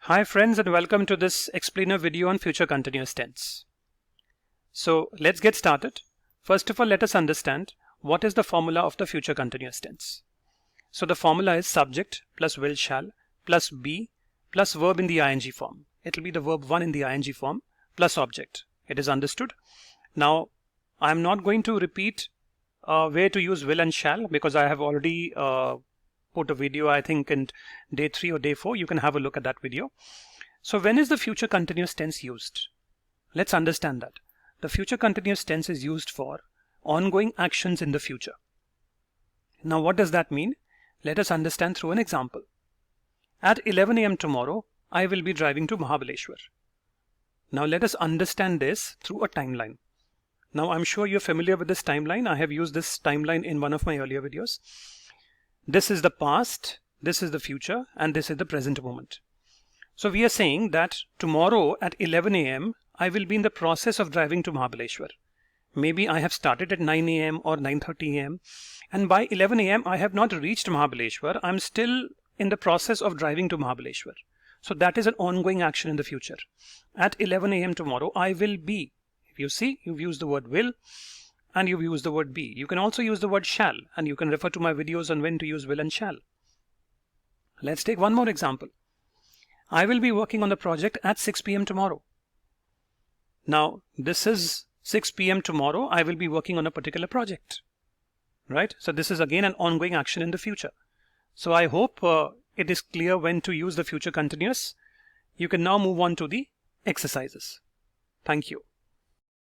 Hi friends, and welcome to this explainer video on future continuous tense. So let's get started. First of all, let us understand what is the formula of the future continuous tense. So the formula is subject plus will shall plus be plus verb in the ing form. It will be the verb 1 in the ing form plus object. It is understood. Now I am not going to repeat where to use will and shall because I have already put a video, I think in day 3 or day 4. You can have a look at that video. So when is the future continuous tense used? Let's understand that. The future continuous tense is used for ongoing actions in the future. Now what does that mean? Let us understand through an example. At 11 a.m. tomorrow, I will be driving to Mahabaleshwar. Now let us understand this through a timeline. Now I'm sure you're familiar with this timeline. I have used this timeline in one of my earlier videos. This is the past, this is the future, and this is the present moment. So we are saying that tomorrow at 11 a.m. I will be in the process of driving to Mahabaleshwar. Maybe I have started at 9 a.m. or 9:30 a.m. and by 11 a.m. I have not reached Mahabaleshwar. I'm still in the process of driving to Mahabaleshwar. So that is an ongoing action in the future. At 11 a.m. tomorrow I will be. If you see, you've used the word will and you've used the word be. You can also use the word shall, and you can refer to my videos on when to use will and shall. Let's take one more example. I will be working on the project at 6 p.m. tomorrow. Now this is 6 p.m. tomorrow. I will be working on a particular project, right? So this is again an ongoing action in the future. So I hope it is clear when to use the future continuous. You can now move on to the exercises. Thank you.